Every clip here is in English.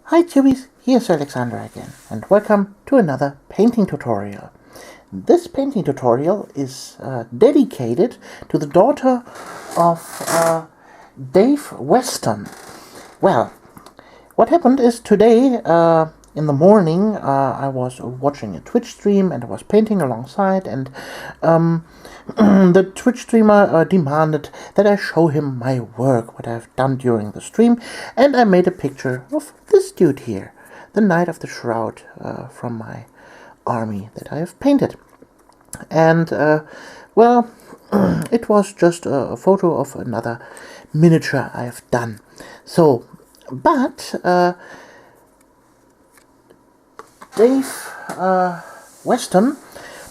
Hi Tubies, here's Alexander again, and welcome to another painting tutorial. This painting tutorial is dedicated to the daughter of Dave Weston. Well, what happened is today in the morning I was watching a Twitch stream and I was painting alongside, and the Twitch streamer demanded that I show him my work, what I've done during the stream, and I made a picture of this dude here, the Knight of the Shroud from my army that I have painted. And, well, it was just a photo of another miniature I have done. So, but Dave Weston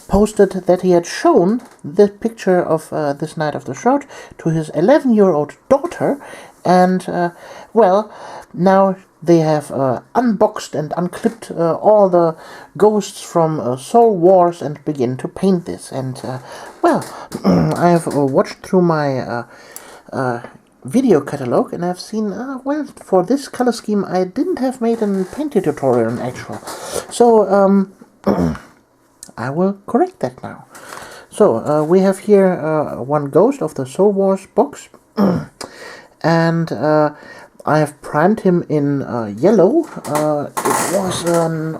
posted that he had shown the picture of this Knight of the Shroud to his 11-year-old daughter, and, well, now they have unboxed and unclipped all the ghosts from Soul Wars and begin to paint this. And, well, I have watched through my video catalog, and I've seen, well, for this color scheme I didn't have made a painting tutorial in actual. So, I will correct that now. So, we have here one ghost of the Soul Wars box, and I have primed him in yellow. It was an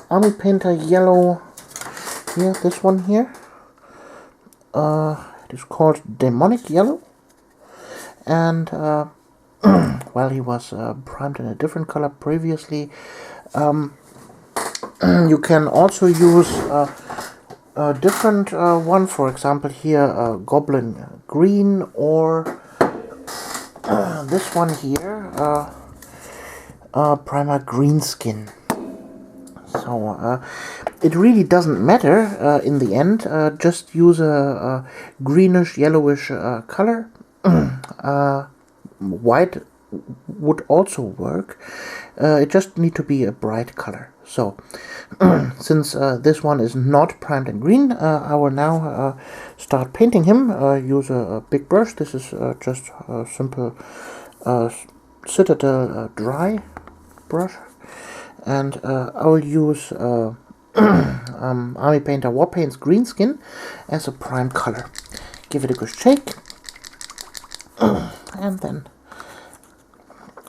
Army Painter yellow, here, this one here. It is called Demonic Yellow. And, well, he was primed in a different color previously. You can also use a different one, for example here, Goblin Green, or this one here, Primer Greenskin. So, it really doesn't matter in the end, just use a greenish, yellowish color. White would also work. It just need to be a bright color. So, since this one is not primed in green, I will now start painting him. Use a big brush. This is just a simple Citadel dry brush, and I will use Army Painter Warpaint's Greenskin as a prime color. Give it a good shake, and then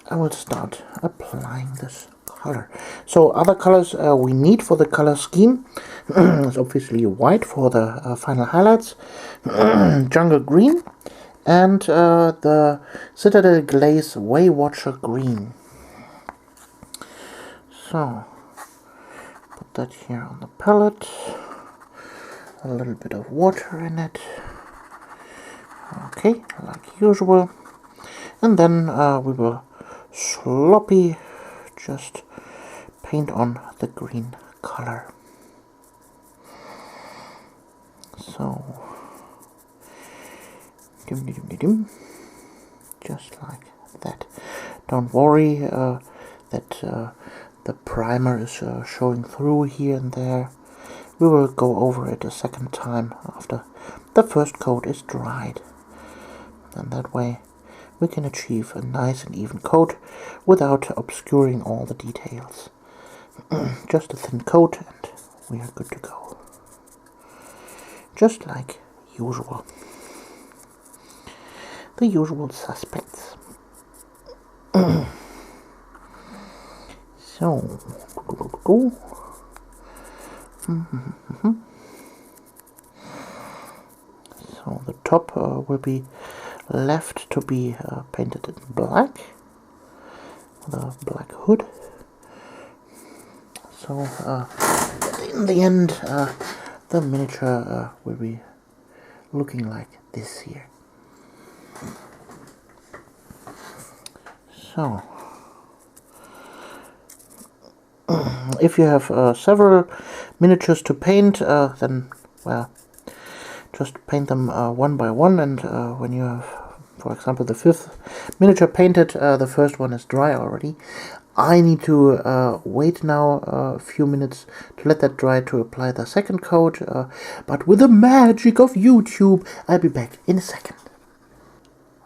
I will start applying this color. So other colors we need for the color scheme is obviously white for the final highlights, Jungle Green, and the Citadel Glaze Waywatcher Green. So put that here on the palette, a little bit of water in it, okay, like usual, and then we will sloppy just paint on the green color. So, just like that. Don't worry that the primer is showing through here and there. We will go over it a second time after the first coat is dried, and that way we can achieve a nice and even coat without obscuring all the details. Just a thin coat and we are good to go. Just like usual. The usual suspects. So, so the top will be left to be painted in black, with a black hood. So in the end the miniature will be looking like this here. So if you have several miniatures to paint, then, well, just paint them one by one, and when you have, for example, the 5th miniature painted, the first one is dry already. I need to wait now a few minutes to let that dry to apply the second coat, but with the magic of YouTube, I'll be back in a second.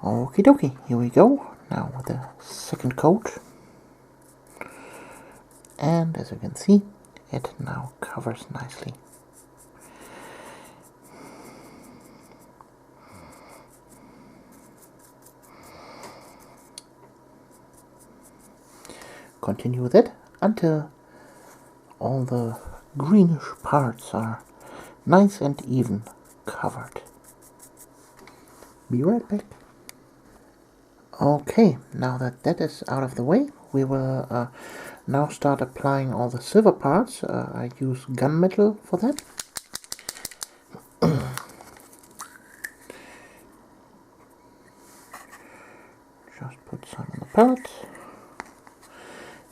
Okie dokie, here we go, now with the second coat. And as you can see, it now covers nicely. Continue with it until all the greenish parts are nice and even covered. Be right back. Okay, now that that is out of the way, we will now start applying all the silver parts. I use gunmetal for that. Just put some on the palette,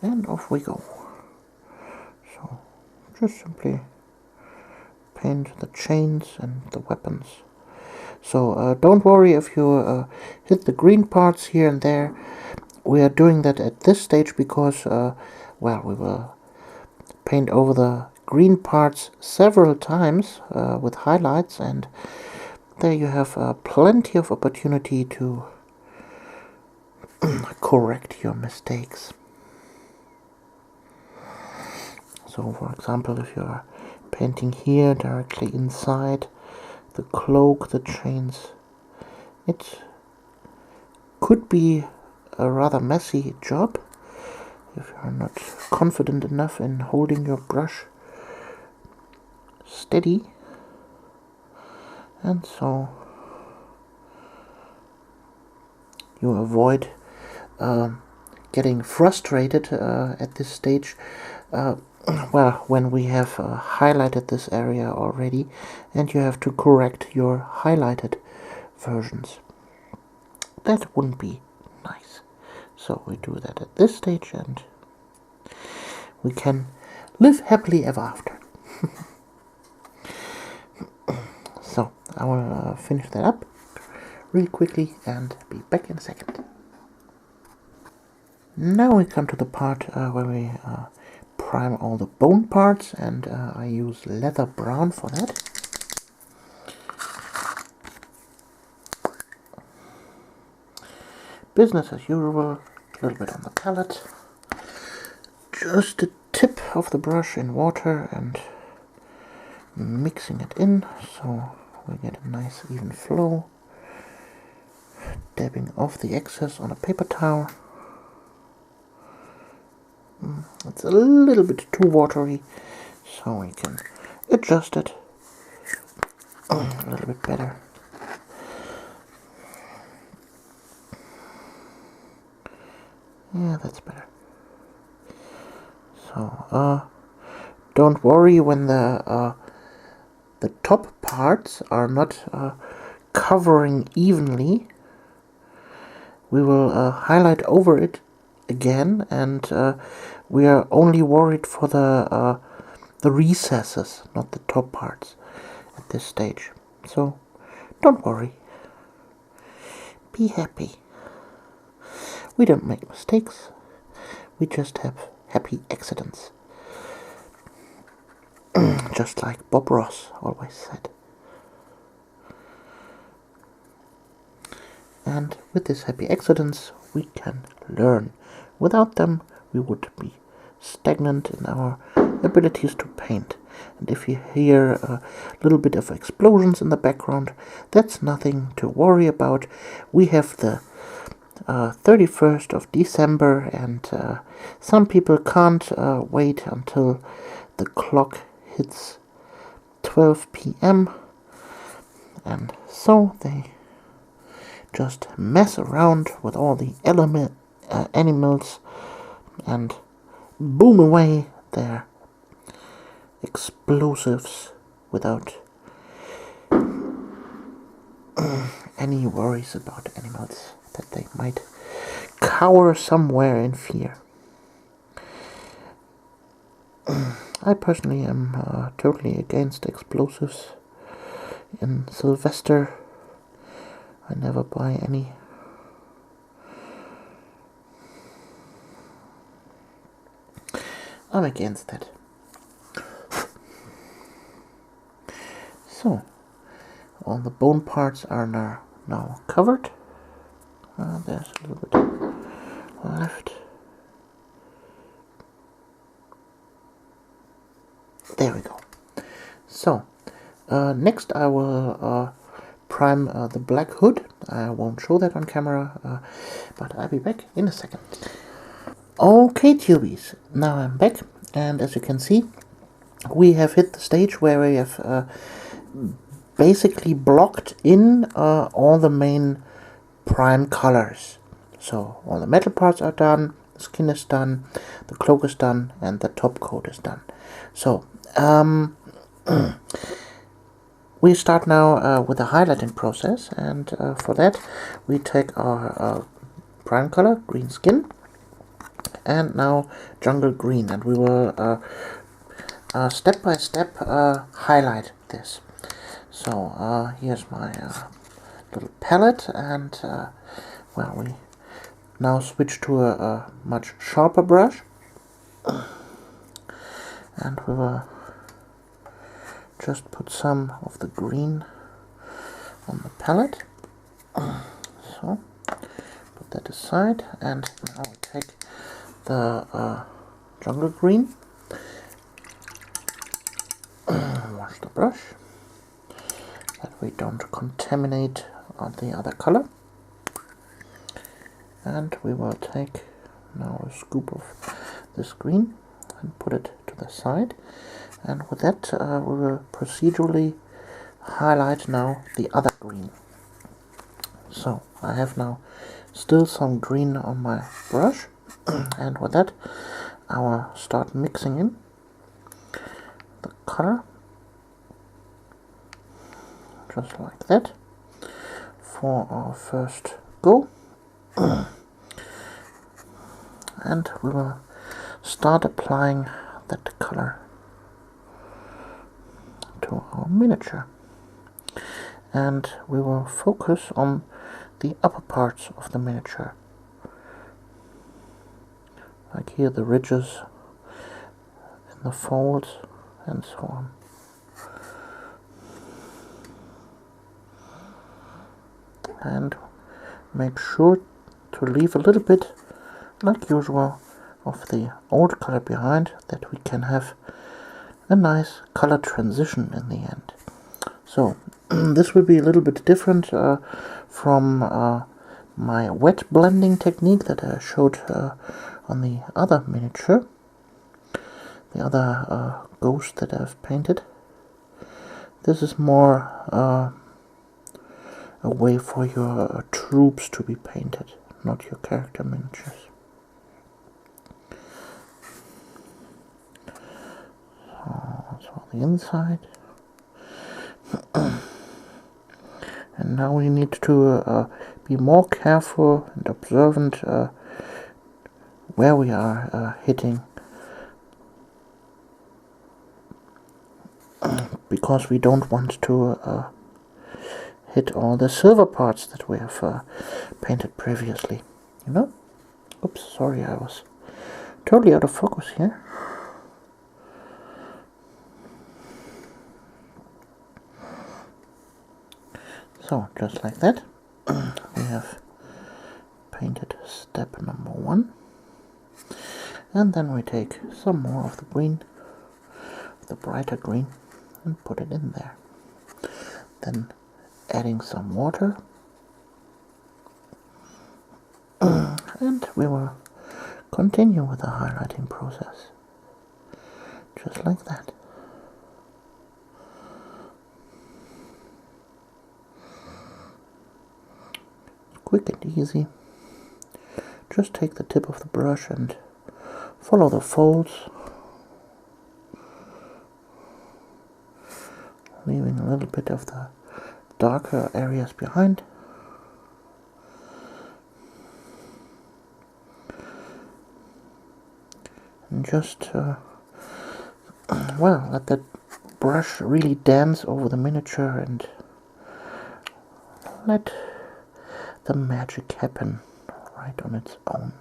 and off we go. So, just simply paint the chains and the weapons. So don't worry if you hit the green parts here and there. We are doing that at this stage because, well, we will paint over the green parts several times with highlights, and there you have plenty of opportunity to correct your mistakes. So, for example, if you are painting here directly inside the cloak, the chains, it could be a rather messy job if you're not confident enough in holding your brush steady, and so you avoid getting frustrated at this stage. Well, when we have highlighted this area already and you have to correct your highlighted versions. That wouldn't be nice. So we do that at this stage and we can live happily ever after. So I will finish that up really quickly and be back in a second. Now we come to the part where we prime all the bone parts, and I use leather brown for that. Business as usual, a little bit on the palette, just the tip of the brush in water and mixing it in so we get a nice even flow, dabbing off the excess on a paper towel. It's a little bit too watery, so we can adjust it a little bit better. Yeah, that's better. So, don't worry when the top parts are not covering evenly. We will highlight over it again, and we are only worried for the recesses, not the top parts at this stage. So don't worry. Be happy. We don't make mistakes. We just have happy accidents. Just like Bob Ross always said. And with these happy accidents, we can learn. Without them, we would be stagnant in our abilities to paint. And if you hear a little bit of explosions in the background, that's nothing to worry about. We have the 31st of December, and some people can't wait until the clock hits 12 p.m. and so they just mess around with all the animals and boom away their explosives without any worries about animals that they might cower somewhere in fear. I personally am totally against explosives in Sylvester. I never buy any. I'm against that. So, all the bone parts are now covered. There's a little bit left. There we go. So, next I will prime the black hood. I won't show that on camera, but I'll be back in a second. Okay, tubies, now I'm back, and as you can see, we have hit the stage where we have basically blocked in all the main prime colors. So all the metal parts are done, the skin is done, the cloak is done, and the top coat is done. So we start now with the highlighting process, and for that we take our prime color, green skin, and now jungle green, and we will step by step highlight this. So here's my little palette, and well, we now switch to a much sharper brush, and we will just put some of the green on the palette. So put that aside, and now we take the jungle green, wash the brush that we don't contaminate on the other color, and we will take now a scoop of this green and put it to the side, and with that we will procedurally highlight now the other green. So I have now still some green on my brush, and with that I will start mixing in the color, just like that, for our first go. And we will start applying that color to our miniature, and we will focus on the upper parts of the miniature, like here the ridges and the folds and so on. And make sure to leave a little bit, like usual, of the old color behind, that we can have a nice color transition in the end. So this will be a little bit different from my wet blending technique that I showed on the other miniature, the other ghost that I've painted. This is more a way for your troops to be painted, not your character miniatures. So that's all the inside. And now we need to be more careful and observant where we are hitting, because we don't want to hit all the silver parts that we have painted previously, you know? Oops, sorry, I was totally out of focus here. So, just like that, we have painted step number 1, and then we take some more of the green, the brighter green, and put it in there. Then adding some water, and we will continue with the highlighting process, just like that. Quick and easy. Just take the tip of the brush and follow the folds, leaving a little bit of the darker areas behind. And just, well, let that brush really dance over the miniature and let the magic happen right on its own.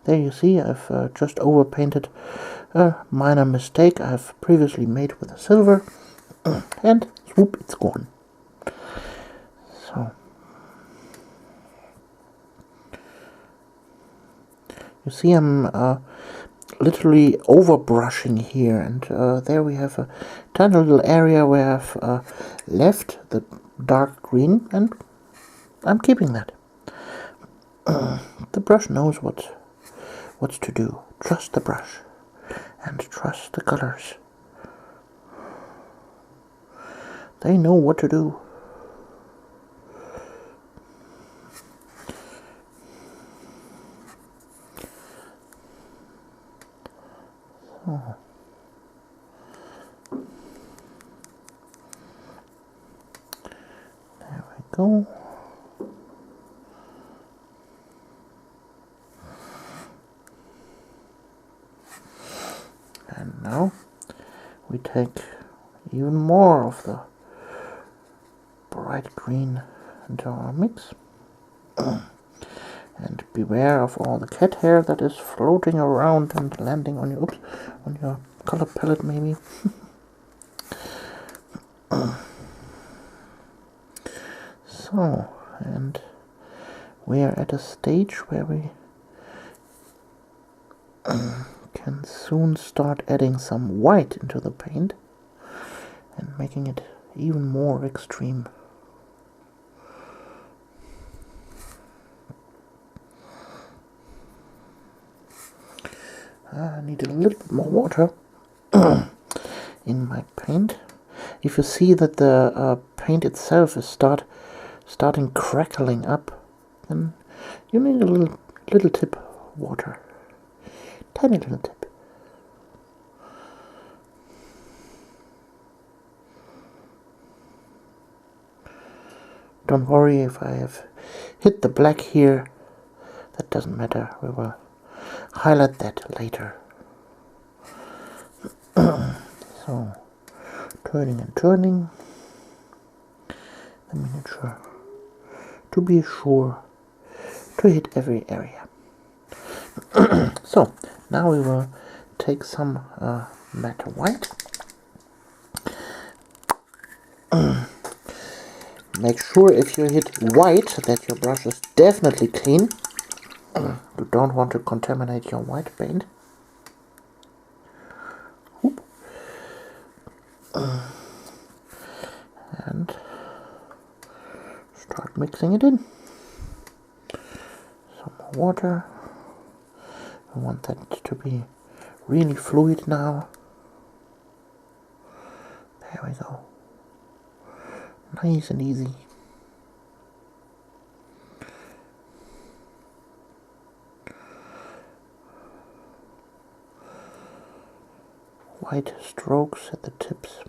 There you see, I've just overpainted a minor mistake I've previously made with the silver, and swoop, it's gone. So, you see I'm literally over brushing here, and there we have a tiny little area where I've left the dark green, and I'm keeping that. The brush knows what's to do. Trust the brush and trust the colors. They know what to do. So. There we go. And now we take even more of the bright green into our mix. And beware of all the cat hair that is floating around and landing on your, on your color palette maybe. So, and we are at a stage where we can soon start adding some white into the paint and making it even more extreme. I need a little bit more water in my paint. If you see that the paint itself is starting crackling up, then you need a little tip water. Tiny little tip. Don't worry if I have hit the black here. That doesn't matter. We will highlight that later. So, turning and turning the miniature to be sure to hit every area. So, now we will take some matte white. Make sure if you hit white that your brush is definitely clean. You don't want to contaminate your white paint. And start mixing it in. Some more water. I want that to be really fluid now. There we go. Nice and easy. White strokes at the tips.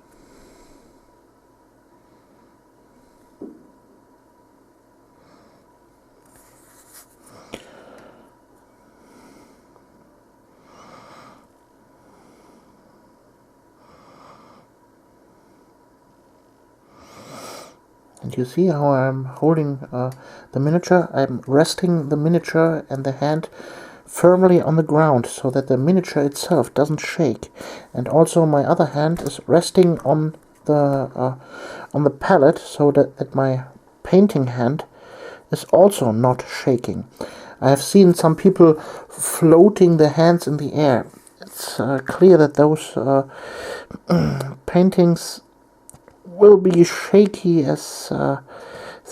And you see how I'm holding the miniature? I'm resting the miniature and the hand firmly on the ground so that the miniature itself doesn't shake. And also my other hand is resting on the palette so that my painting hand is also not shaking. I have seen some people floating their hands in the air. It's clear that those paintings will be shaky as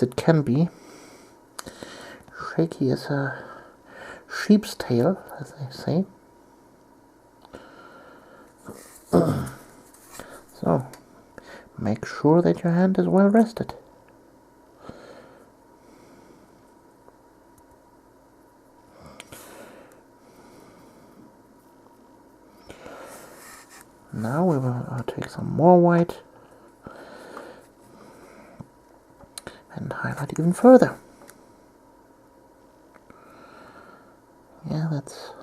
it can be. Shaky as a sheep's tail, as they say. So, make sure that your hand is well rested. Now we will take some more white and highlight even further. Yeah, that's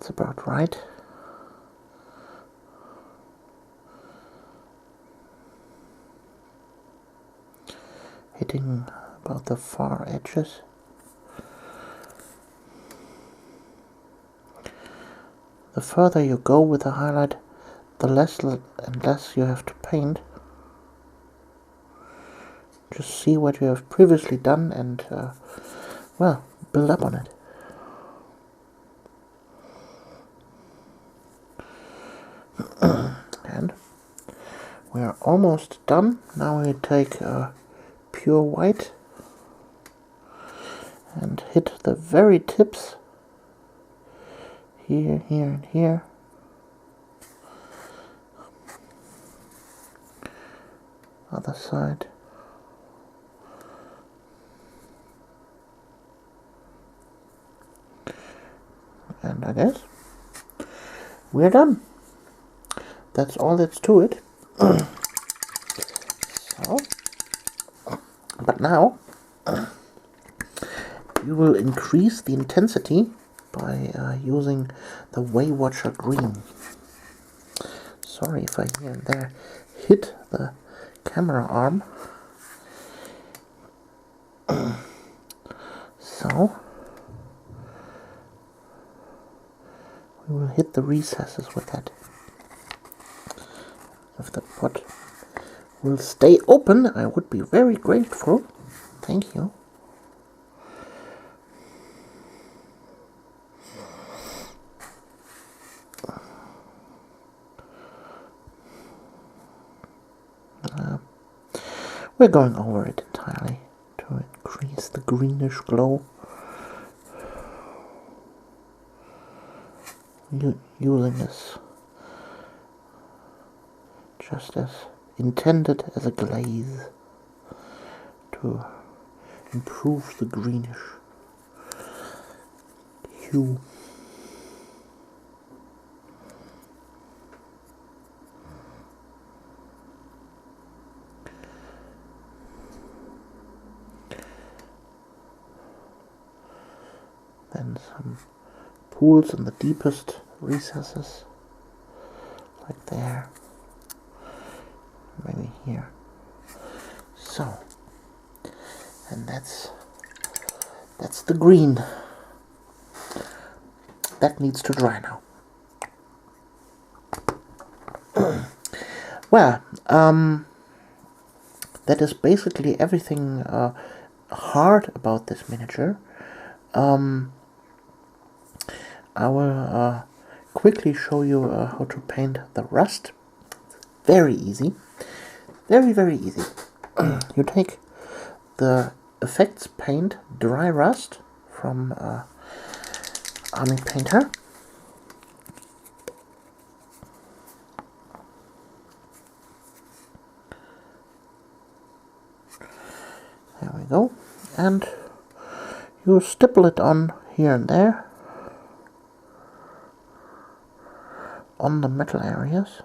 about right. Hitting about the far edges. The further you go with the highlight, the less and less you have to paint. Just see what you have previously done and, well, build up on it. almost done. Now we take pure white and hit the very tips here, here, and here. Other side. And I guess we're done. That's all that's to it. So, but now you will increase the intensity by using the Waywatcher Green. Sorry if I here and there hit the camera arm. So we will hit the recesses with that. If the pot will stay open, I would be very grateful. Thank you. We're going over it entirely to increase the greenish glow. Using this just as intended as a glaze to improve the greenish hue. Then some pools in the deepest recesses, like there, maybe here. So, and that's the green. That needs to dry now. Well, that is basically everything hard about this miniature. I will quickly show you how to paint the rust. Very easy. Very, very easy. You take the effects paint dry rust from Army Painter. There we go. And you stipple it on here and there on the metal areas,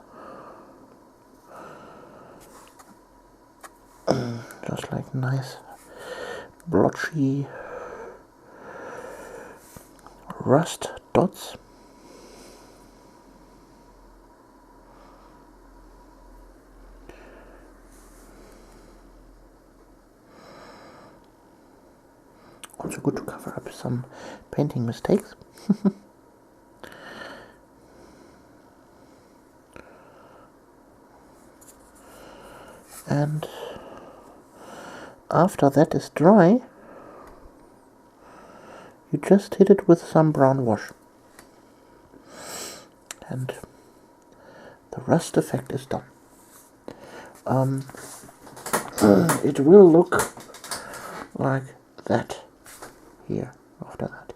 just like nice blotchy rust dots. Also good to cover up some painting mistakes. And after that is dry, you just hit it with some brown wash. And the rust effect is done. It will look like that here after that.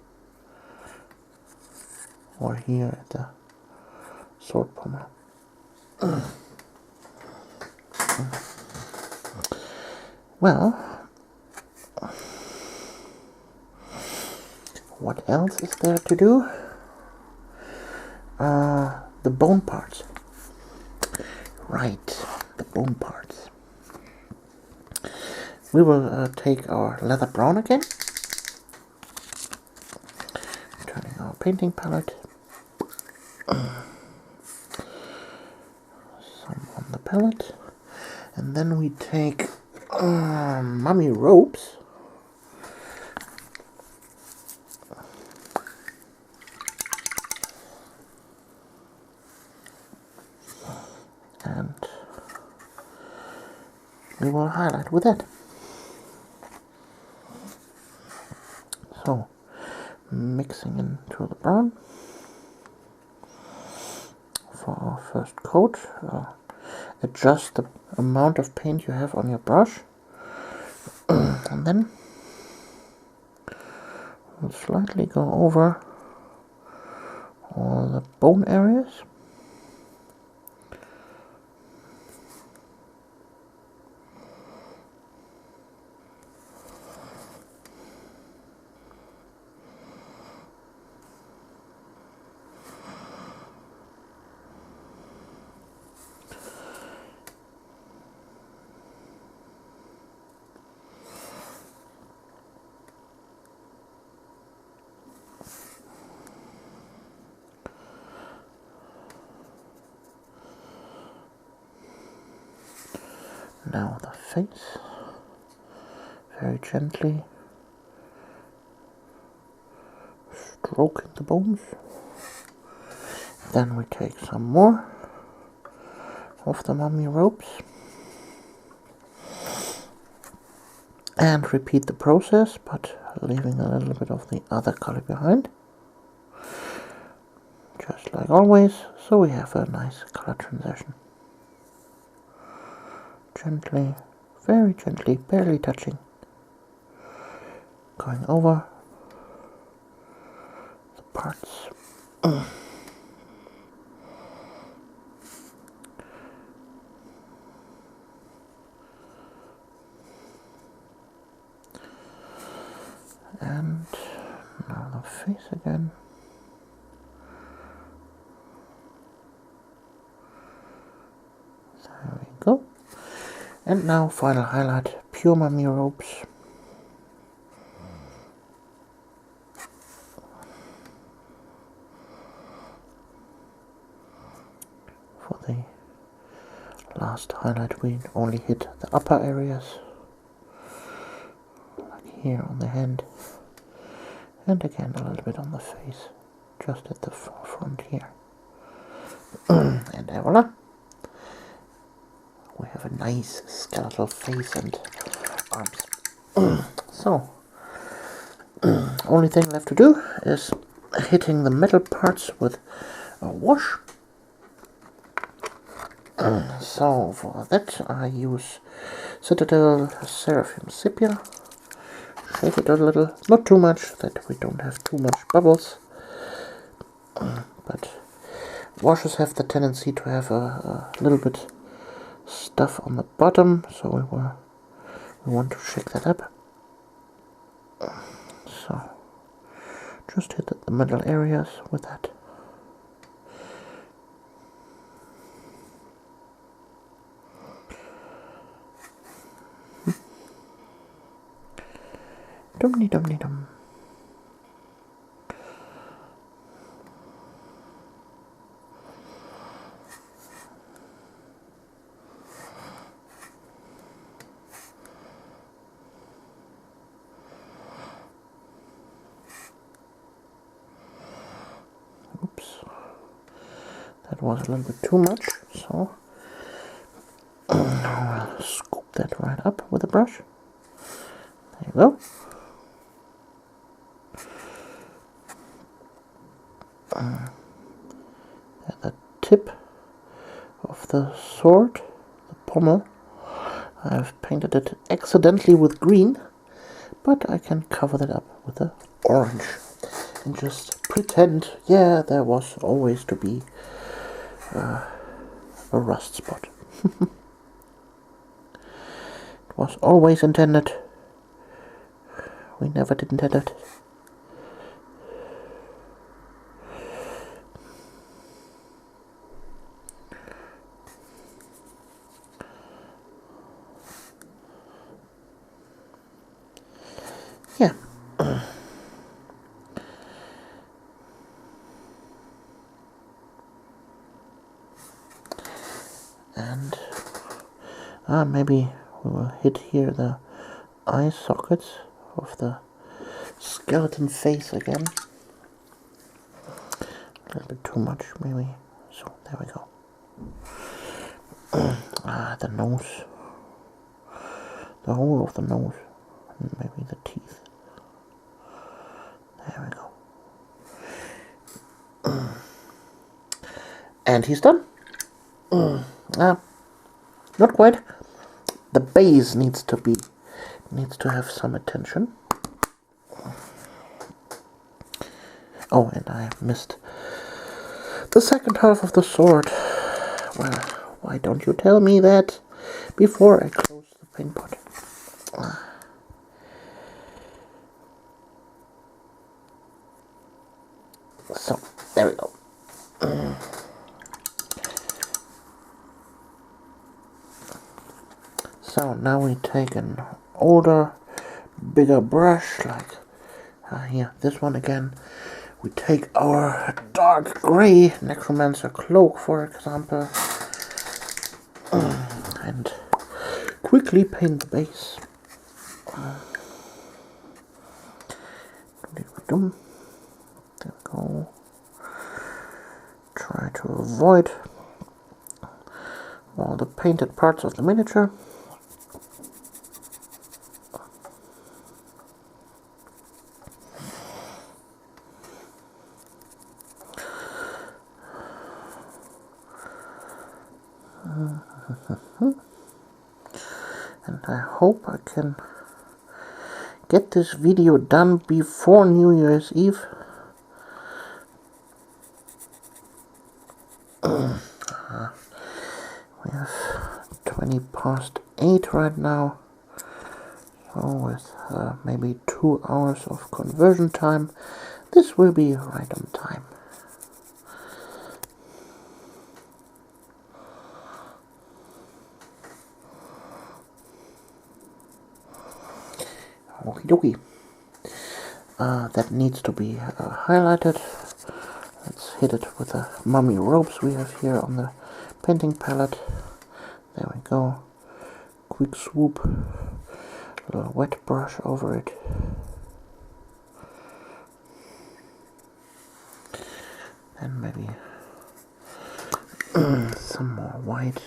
Or here at the sword pommel. Well, what else is there to do? The bone parts. Right, the bone parts. We will take our leather brown again. Turning our painting palette. Some on the palette. And then we take mummy ropes. And we will highlight with that. So, mixing into the brown for our first coat. adjust the amount of paint you have on your brush, and then we'll slightly go over all the bone areas. Now the face, very gently stroking the bones. Then we take some more of the mummy ropes and repeat the process, but leaving a little bit of the other color behind, just like always, so we have a nice color transition. Gently, very gently, barely touching, going over the parts. And now the face again. There we go. And now final highlight, pure mummy ropes. For the last highlight we only hit the upper areas, like here on the hand, and again a little bit on the face, just at the front here. And voila! We have a nice skeletal face and arms. So, only thing left to do is hitting the metal parts with a wash. So for that I use Citadel Seraphim Sepia. Shake it a little, not too much, that we don't have too much bubbles. But washes have the tendency to have a little bit stuff on the bottom, so we want to shake that up. So just hit the middle areas with that. Dum-de-dum-de-dum. Oops, that was a little bit too much, so I'll scoop that right up with a brush. There you go. At the tip of the sword, the pommel, I've painted it accidentally with green, but I can cover that up with the orange and just pretend, yeah, there was always to be a rust spot. It was always intended. We never did intend it. Yeah. And maybe we will hit here the eye sockets of the skeleton face again. A little bit too much, maybe. So there we go. The nose. The whole of the nose. And maybe the teeth. There we go. And he's done. not quite. The base needs to have some attention. Oh, and I missed the second half of the sword. Well, why don't you tell me that before I close the paint pot? So, there we go. So now we take an older, bigger brush, like here, this one again. We take our dark gray necromancer cloak, for example, and quickly paint the base. There we go. Try to avoid all the painted parts of the miniature. And I hope I can get this video done before New Year's Eve. We have 8:20 right now, so with maybe 2 hours of conversion time, this will be right on time. Okie dokie. That needs to be highlighted. Let's hit it with the mummy ropes we have here on the painting palette. There we go. Quick swoop. A little wet brush over it. And maybe some more white.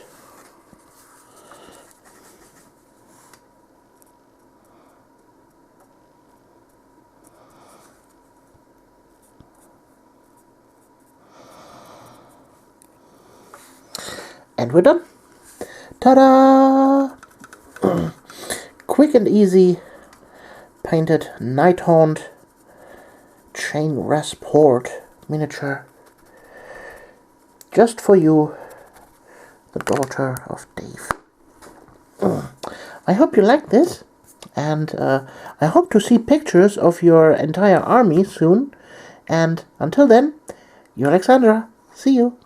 And we're done. Ta-da! Quick and easy painted Nighthaunt Chainrasp Horde miniature. Just for you, the daughter of Dave. I hope you like this, and I hope to see pictures of your entire army soon. And until then, you're Alexandra. See you.